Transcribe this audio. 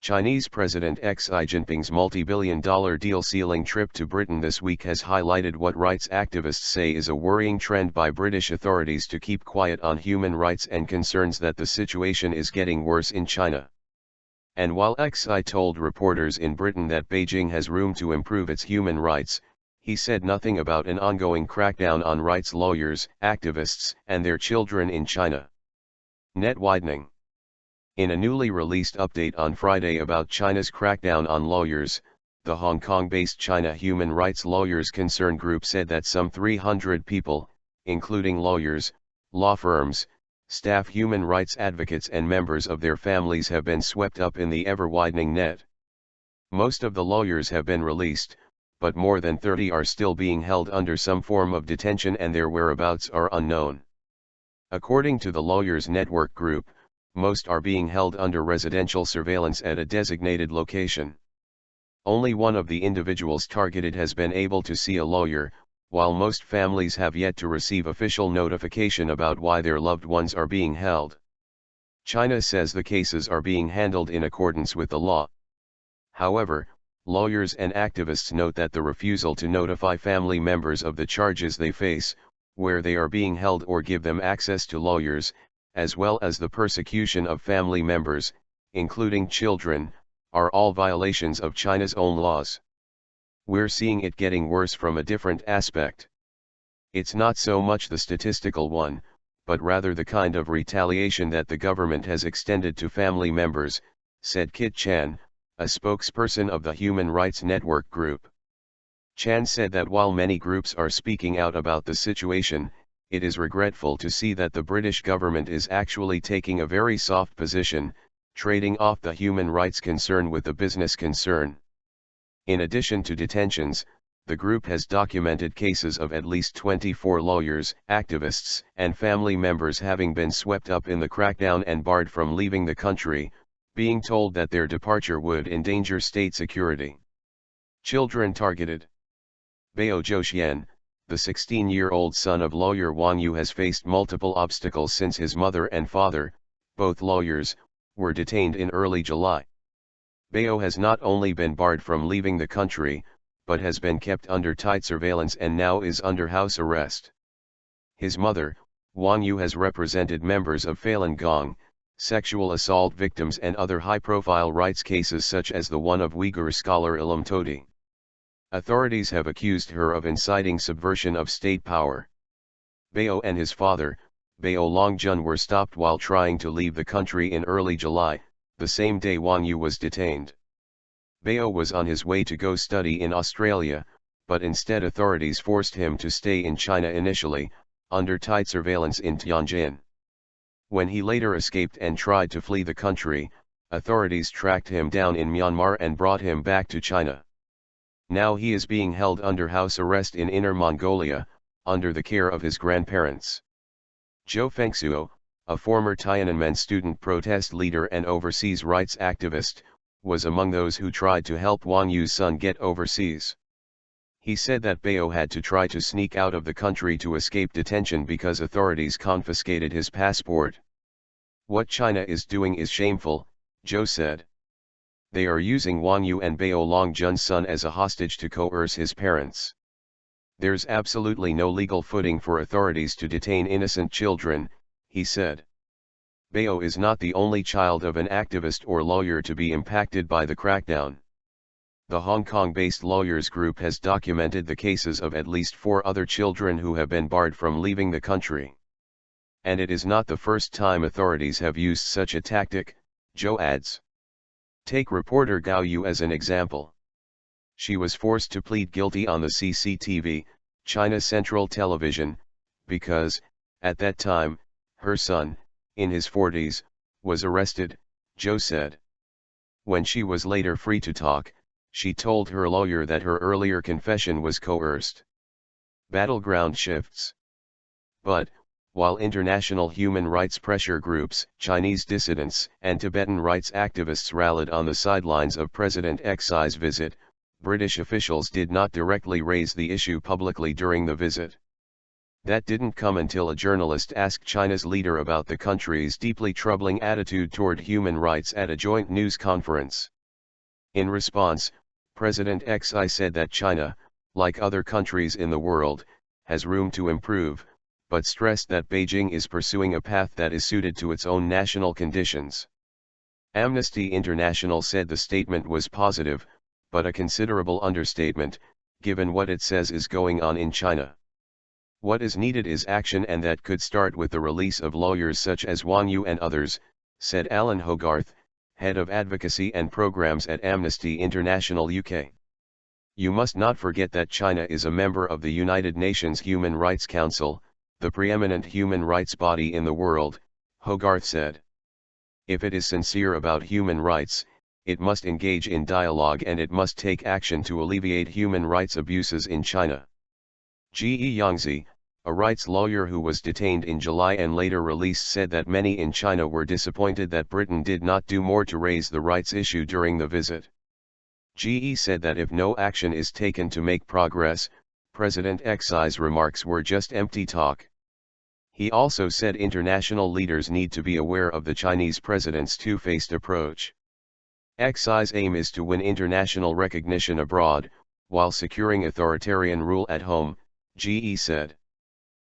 Chinese President Xi Jinping's multi-billion-dollar deal-sealing trip to Britain this week has highlighted what rights activists say is a worrying trend by British authorities to keep quiet on human rights and concerns that the situation is getting worse in China. And while Xi told reporters in Britain that Beijing has room to improve its human rights, he said nothing about an ongoing crackdown on rights lawyers, activists, and their children in China. Net widening. In a newly released update on Friday about China's crackdown on lawyers, the Hong Kong-based China Human Rights Lawyers Concern Group said that some 300 people, including lawyers, law firms, staff, human rights advocates and members of their families have been swept up in the ever-widening net. Most of the lawyers have been released, but more than 30 are still being held under some form of detention and their whereabouts are unknown. According to the Lawyers Network Group, most are being held under residential surveillance at a designated location. Only one of the individuals targeted has been able to see a lawyer, while most families have yet to receive official notification about why their loved ones are being held. China says the cases are being handled in accordance with the law. However, lawyers and activists note that the refusal to notify family members of the charges they face, where they are being held, or give them access to lawyers, as well as the persecution of family members, including children, are all violations of China's own laws. We're seeing it getting worse from a different aspect. It's not so much the statistical one, but rather the kind of retaliation that the government has extended to family members, said Kit Chan, a spokesperson of the Human Rights Network Group. Chan said that while many groups are speaking out about the situation, it is regretful to see that the British government is actually taking a very soft position, trading off the human rights concern with the business concern. In addition to detentions, the group has documented cases of at least 24 lawyers, activists, and family members having been swept up in the crackdown and barred from leaving the country, being told that their departure would endanger state security. Children targeted. Bao Zhouxian, the 16-year-old son of lawyer Wang Yu, has faced multiple obstacles since his mother and father, both lawyers, were detained in early July. Bao has not only been barred from leaving the country, but has been kept under tight surveillance and now is under house arrest. His mother, Wang Yu, has represented members of Falun Gong, sexual assault victims and other high-profile rights cases such as the one of Uyghur scholar Ilham Tohti. Authorities have accused her of inciting subversion of state power. Bao and his father, Bao Longjun, were stopped while trying to leave the country in early July, the same day Wang Yu was detained. Bao was on his way to go study in Australia, but instead authorities forced him to stay in China initially, under tight surveillance in Tianjin. When he later escaped and tried to flee the country, authorities tracked him down in Myanmar and brought him back to China. Now he is being held under house arrest in Inner Mongolia, under the care of his grandparents. Zhou Fengsuo, a former Tiananmen student protest leader and overseas rights activist, was among those who tried to help Wang Yu's son get overseas. He said that Bao had to try to sneak out of the country to escape detention because authorities confiscated his passport. "What China is doing is shameful," Zhou said. "They are using Wang Yu and Bao Longjun's son as a hostage to coerce his parents. There's absolutely no legal footing for authorities to detain innocent children," he said. Bao is not the only child of an activist or lawyer to be impacted by the crackdown. The Hong Kong-based lawyers group has documented the cases of at least 4 other children who have been barred from leaving the country. And it is not the first time authorities have used such a tactic, Zhou adds. Take reporter Gao Yu as an example. She was forced to plead guilty on the CCTV, China Central Television, because, at that time, her son, in his 40s, was arrested, Zhou said. When she was later free to talk, she told her lawyer that her earlier confession was coerced. Battleground shifts. But, while international human rights pressure groups, Chinese dissidents, and Tibetan rights activists rallied on the sidelines of President Xi's visit, British officials did not directly raise the issue publicly during the visit. That didn't come until a journalist asked China's leader about the country's deeply troubling attitude toward human rights at a joint news conference. In response, President Xi said that China, like other countries in the world, has room to improve, but stressed that Beijing is pursuing a path that is suited to its own national conditions. Amnesty International said the statement was positive, but a considerable understatement, given what it says is going on in China. What is needed is action, and that could start with the release of lawyers such as Wang Yu and others, said Alan Hogarth, head of advocacy and programs at Amnesty International UK. You must not forget that China is a member of the United Nations Human Rights Council, the preeminent human rights body in the world, Hogarth said. If it is sincere about human rights, it must engage in dialogue and it must take action to alleviate human rights abuses in China. Ge Yangzi, a rights lawyer who was detained in July and later released, said that many in China were disappointed that Britain did not do more to raise the rights issue during the visit. Ge said that if no action is taken to make progress, President Xi's remarks were just empty talk. He also said international leaders need to be aware of the Chinese president's two-faced approach. Xi's aim is to win international recognition abroad, while securing authoritarian rule at home, Ge said.